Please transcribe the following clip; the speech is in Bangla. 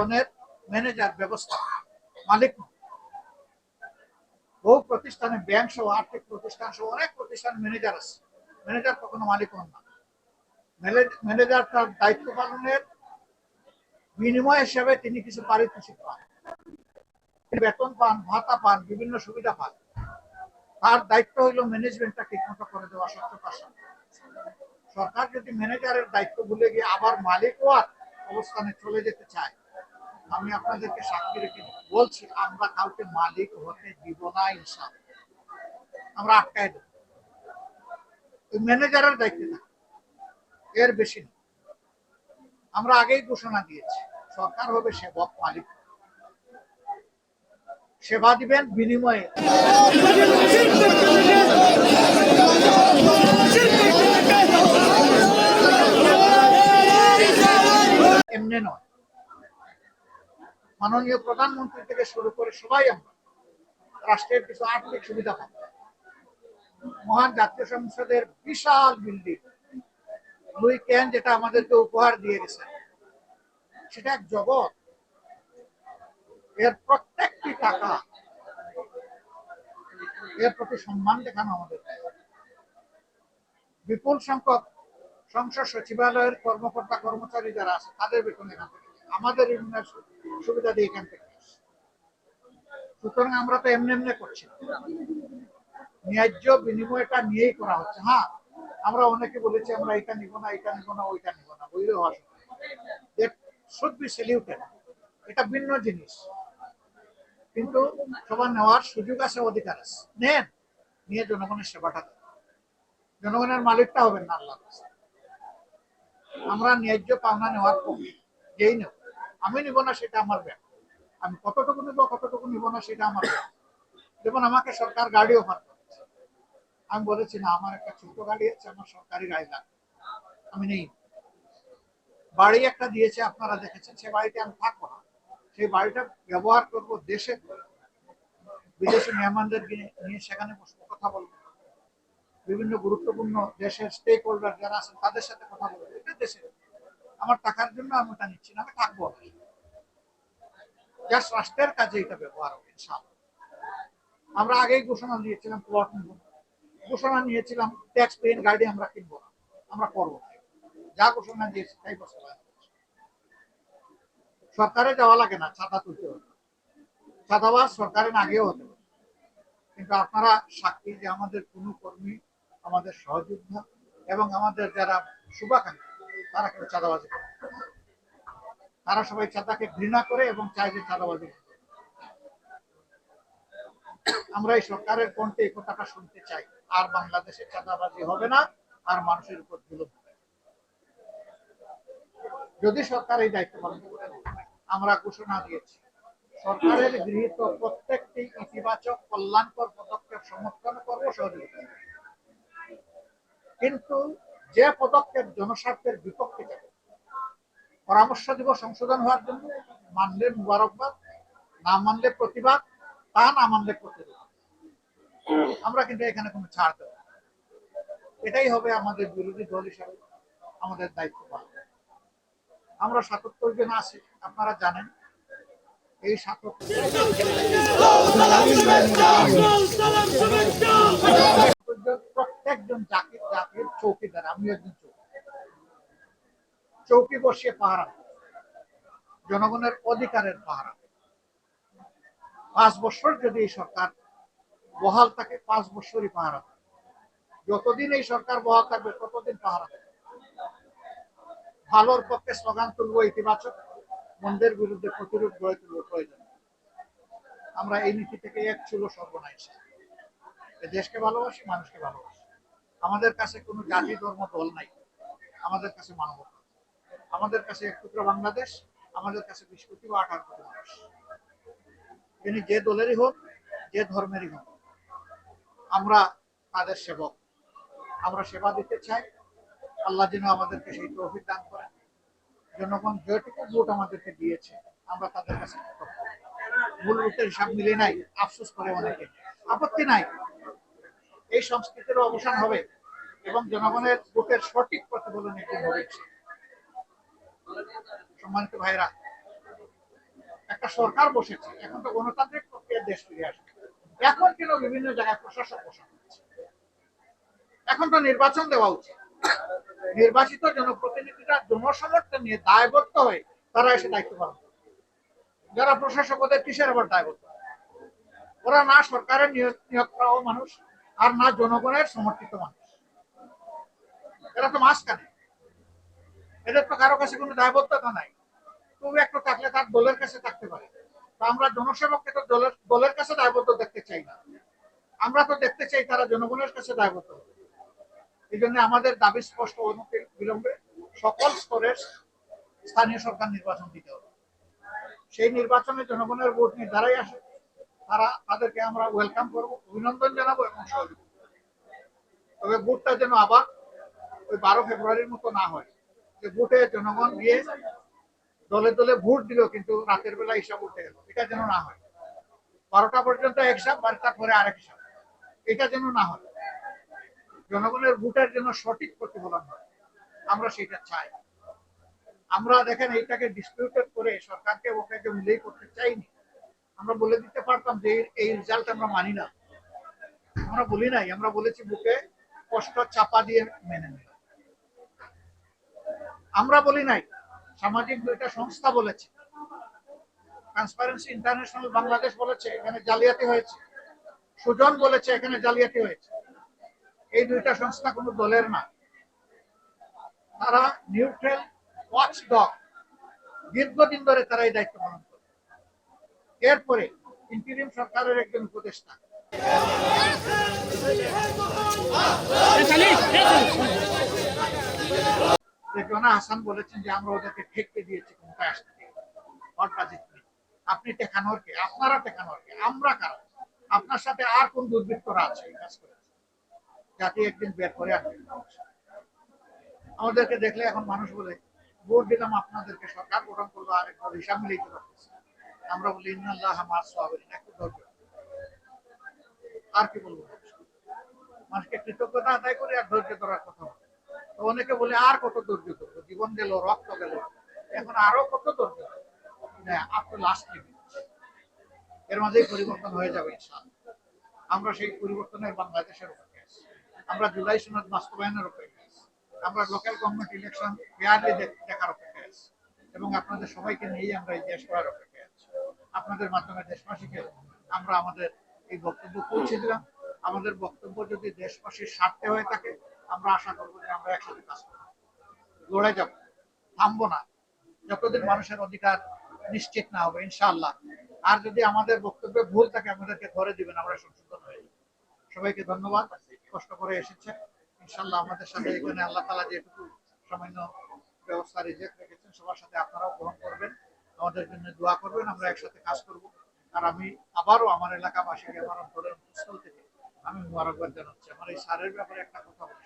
ধরনের ম্যানেজার ব্যবস্থা মালিক। বহু প্রতিষ্ঠানে ব্যাংক সহ আর্থিক প্রতিষ্ঠান সহ অনেক প্রতিষ্ঠান ম্যানেজার আছে, ম্যানেজার কখনো মালিক হন না। ম্যানেজার তার দায়িত্ব পালনের বিনিময় হিসেবে তিনি কিছু পারিতোষিক পান, বেতন পান, ভাতা পান, বিভিন্ন সুবিধা পান। তার দায়িত্ব হইল ম্যানেজমেন্টটা ঠিক মতো করে দেওয়া। সরকার যদি ম্যানেজারের দায়িত্ব ভুলে গিয়ে আবার মালিক হওয়ার অবস্থানে চলে যেতে চায়, আমি আপনাদেরকে সাক্ষী রেখে বলছি, আমরা কাউকে মালিক হতে দিব না ইনশাআল্লাহ। আমরা আটকায় দেব, ম্যানেজারের দায়িত্বে থাকবে, এর বেশি না। আমরা আগেই ঘোষণা দিয়েছি, সরকার হবে সেবক, মালিক। সেবা দিবেন বিনিময়ে। এমনি নয়, মাননীয় প্রধানমন্ত্রী থেকে শুরু করে সবাই আমরা রাষ্ট্রের কিছু আর্থিক সুবিধা পাবো। মহান জাতীয় সংসদের বিশাল বিল্ডিং লুই ক্যান যেটা আমাদেরকে উপহার দিয়ে গেছে, সেটা এক জগৎ। এর প্রত্যেকটি টাকা, এর প্রতি সম্মান দেখানো আমাদের। বিপুল সংখ্যক সংসদ সচিবালয়ের কর্মকর্তা কর্মচারী যারা আছে তাদের বেতন এখান থেকে, আমাদের সুবিধা দিয়ে এখান থেকে। সুতরাং আমরা তো এমনি এমনি করছি, ন্যায্য বিনিময়টা নিয়েই করা হচ্ছে। হ্যাঁ, আমরা অনেকে বলেছি আমরা এটা নিব না, এটা নিব না, ওইটা নিব না, বইলেও আসে শুড বি স্যালিউটেড, এটা ভিন্ন জিনিস। কিন্তু সবার নেওয়ার সুযোগ আছে, অধিকার আছে, নেন, নিয়ে জনগণের সেবাটা দেন। জনগণের মালিকটা হবেন না আল্লাহ। আমরা ন্যায্য পাওনা নেওয়ার পক্ষে, যেই নেব। আমি নিব না সেটা আমার ব্যাপার, আমি কতটুকু নিব কতটুকু নিব না সেটা আমার ব্যাপার। যেমন আমাকে সরকার গাড়ি অফার করেছে, আমি বলেছি না, আমার একটা ছোট গাড়ি আছে, আমার সরকারি গাড়ি লাগবে, আমি নেই। বাড়ি একটা দিয়েছে, আপনারা দেখেছেন, সে বাড়িতে আমি থাকবো না, সেই বাড়িটা ব্যবহার করব দেশে, বিদেশি মেহমানদেরকে নিয়ে সেখানে বসবো, কথা বলবো, বিভিন্ন গুরুত্বপূর্ণ দেশের স্টেক হোল্ডার যারা আছেন তাদের সাথে কথা বলবো। এটা দেশে, আমার টাকার জন্য আমি ওটা নিচ্ছি না, আমি থাকবো। জাস্ট রাষ্ট্রের কাজে এটা ব্যবহার হবে ইনশাআল্লাহ। আমরা আগেই ঘোষণা দিয়েছিলাম প্লট নিব, ঘোষণা নিয়েছিলাম ট্যাক্স পেইং গাড়ি আমরা কিনবো না, আমরা করবো। যা ঘোষণা দিয়েছি তাই বাস্তবায়ন। সরকারে যাওয়া লাগে না, চাঁদা তুলতে হবে। চাঁদাবাজ সরকারের আগেও হতে হবে, কিন্তু আপনারা সাক্ষী যে আমাদের কোনো কর্মী, আমাদের সহযোদ্ধা এবং আমাদের যারা শুভাকাঙ্ক্ষী, তারা কেউ চাঁদাবাজি করে। তারা সবাই চাঁদাকে ঘৃণা করে এবং চায় যে চাঁদাবাজি। আমরা এই সরকারের কণ্ঠে এই কথাটা শুনতে চাই, আর বাংলাদেশে চাঁদাবাজি হবে না, আর মানুষের উপর জুলুম হবে। যদি সরকার এই দায়িত্ব পালন করে, আমরা ঘোষণা দিয়েছি সরকারের গৃহীত প্রত্যেকটি ইতিবাচক কল্যাণকর পদক্ষেপ সমর্থন করবো, সহযোগিতা। কিন্তু যে পদক্ষেপ জনস্বার্থের বিপক্ষে যাবে, পরামর্শ দিব সংশোধন হওয়ার জন্য, মানলে মুবারকবাদ, না মানলে প্রতিবাদ, তা না মানলে প্রতিবাদ। আমরা কিন্তু এখানে কোনো ছাড় দেব, এটাই হবে আমাদের বিরোধী দল হিসাবে আমাদের দায়িত্ব পালন। আমরা ৭৭ জন আছি, আপনারা জানেন। এই ৭৭ প্রত্যেকজন জাতির জাতির চৌকিদার, আমি একজন চৌকি বসিয়ে পাহারা, জনগণের অধিকারের পাহারা। ৫ বছর যদি এই সরকার বহাল থাকে, 5 বছরই পাহারা। যতদিন এই সরকার বহাল থাকবে ততদিন পাহারা থাকবে। ভালোর পক্ষে স্লোগান তুলবো ইতিবাচক, মন্দের বিরুদ্ধে প্রতিরোধ গড়ে তুলবো প্রয়োজন। আমরা এই নীতি থেকে এক ছিল সর্বনাশ। দেশকে ভালোবাসি, মানুষকে ভালোবাসি। আমাদের কাছে কোনো জাতি ধর্ম দল নাই, আমাদের কাছে মানবতা। আমাদের কাছে এক টুকরো বাংলাদেশ, আমাদের কাছে 20 কোটি বা 18 কোটি মানুষ। তিনি যে দলেরই হোক, যে ধর্মেরই হোক, আমরা তাদের সেবক। আমরা সেবা দিতে চাই, আল্লাহ যেন আমাদেরকে সেই তৌফিক দান করেন। জনগণ যেটুকু ভোট আমাদেরকে দিয়েছে, আমরা তাদের কাছে মূল রূপের হিসাব মিলে নাই, আফসোস করে অনেকে। আপত্তি নাই, এই সংস্কৃতির অবসান হবে এবং জনগণের ভোটের সঠিক প্রতিফলন একদিন হবে। সম্মানিত ভাইরা, একটা সরকার বসেছে, এখন তো গণতান্ত্রিক প্রক্রিয়ার দেশ ফিরে আসবে। এখন কেন বিভিন্ন জায়গায় প্রশাসক বসানো হচ্ছে? এখন তো নির্বাচন দেওয়া উচিত। নির্বাচিত জনপ্রতিনিধিরা জনসমর্থন নিয়ে দায়বদ্ধ হয়ে তারা এসে দায়িত্ব পালন করে। যারা প্রশাসক ওদের কিসের আবার দায়বদ্ধ? ওরা না সরকারের নিয়োগ করা মানুষ, আর না জনগণের সমর্থিত মানুষ। এরা তো মাঝখানে, এদের তো কারো কাছে কোনো দায়বদ্ধতা নাই। তবু একটু থাকলে তার দলের কাছে থাকতে পারে। তো আমরা জনসেবককে তো দলের কাছে দায়বদ্ধ দেখতে চাই না, আমরা তো দেখতে চাই তারা জনগণের কাছে দায়বদ্ধ। এই জন্য আমাদের দাবি স্পষ্ট, বিলম্বে সকল স্তরের স্থানীয় সরকার নির্বাচন দিতে হবে। সেই নির্বাচনে জনগণের ভোট নিয়ে যারাই আসে তাদেরকে আমরা ওয়েলকাম করবো, অভিনন্দন জানাবো এবং সহযোগিতা। তবে ভোটটা যেন আবার ওই 12 ফেব্রুয়ারির মতো না হয়, যে ভোটে জনগণ গিয়ে দলে দলে ভোট দিল কিন্তু রাতের বেলা হিসাব উঠে গেল। এটা যেন না হয়। 12টা পর্যন্ত এক হিসাব, 12টার পরে আরেক হিসাব। এটা যেন না হয়। জনগণের ভোটের জন্য সঠিক প্রতিফলন হয়, আমরা সেটা চাই। আমরা দেখেন এইটাকে ডিসপিউটেড করে সরকারকে ওকে মিলেই করতে চাইনি। আমরা বলে দিতে পারতাম যে এই রেজাল্ট আমরা মানি না, আমরা বলি নাই। আমরা বলেছি বুকে কষ্ট চাপা দিয়ে মেনে নিলাম। আমরা বলি নাই, সামাজিক দুইটা সংস্থা বলেছে, ট্রান্সপারেন্সি ইন্টারন্যাশনাল বাংলাদেশ বলেছে এখানে জালিয়াতি হয়েছে, সুজন বলেছে এখানে জালিয়াতি হয়েছে। এই দুইটা সংস্থা কোনো দলের না, তারা নিউট্রাল ওয়াচডগ। দীর্ঘদিন ধরে তারা এই দায়িত্ব পালন করে। এরপরে ইন্টারিম সরকারের একজন উপদেষ্টা রেজওয়ানা হাসান বলেছেন যে আমরা ওদেরকে ঠেকতে দিয়েছি ক্ষমতায় আসতে। আপনি টেকানোর কে? আপনারা টেকানোর কে? আমরা কারা? আপনার সাথে আর কোন দুর্বৃত্তরা আছে এই কাজ করেছে? জাতি একদিন বের করে আসবে। আমাদেরকে দেখলে এখন মানুষ বলে ভোট দিলাম আপনাদেরকে, সরকার গঠন করলো, আরেকবার হিসাব মিলেই তো রাখতেছে। আমরা বলি ইন্নাল্লাহ মা'আস সাবিরিন, একটু ধৈর্য। আর কি বলবো? মানুষকে কৃতজ্ঞতা আদায় করে আর ধৈর্য ধরার কথা। তো অনেকে বলে আর কত ধৈর্য ধরবো, জীবন গেল, রক্ত গেল, এখন আরো কত ধৈর্য? আপনার লাস্ট লিমিট। এর মাঝেই পরিবর্তন হয়ে যাবে ইনশাআল্লাহ। আমরা সেই পরিবর্তনের বাংলাদেশের উপরে আছি। আমরা জুলাই সনদ বাস্তবায়নের উপরে আছি। আমরা লোকাল গভর্নমেন্ট ইলেকশন ফেয়ারলি দেখার অপেক্ষায় আছি এবং আপনাদের সবাইকে নিয়েই আমরা এই দেশ করার অপেক্ষায় আছি। আপনাদের মাধ্যমে দেশবাসীকে আমরা আমাদের এই বক্তব্য পৌঁছে দিলাম। আমাদের বক্তব্য যদি দেশবাসীর স্বার্থে হয়ে থাকে, আমরা আশা করবো যে আমরা একসাথে কাজ করবো, লড়ে যাব, থামবো না যতদিন মানুষের অধিকার নিশ্চিত না হবে ইনশাআল্লাহ। আর যদি আমাদের বক্তব্যে ভুল থাকে আমাদেরকে ধরে দিবেন, আমরা সংশোধন হয়ে যাব। সবাইকে ধন্যবাদ, কষ্ট করে এসেছেন। ইনশাআল্লাহ আমাদের সাথে এখানে আল্লাহ তাআলা যেটুকু সামান্য ব্যবস্থা রিজেক রেখেছেন, সবার সাথে আপনারাও গ্রহণ করবেন, আমাদের জন্য দোয়া করবেন, আমরা একসাথে কাজ করব। আর আমি আবারও আমার এলাকাবাসীকে আমার অন্তরের স্থল থেকে আমি মোবারকবাদ জানাচ্ছি। আমার এই সারের ব্যাপারে একটা কথা বলি,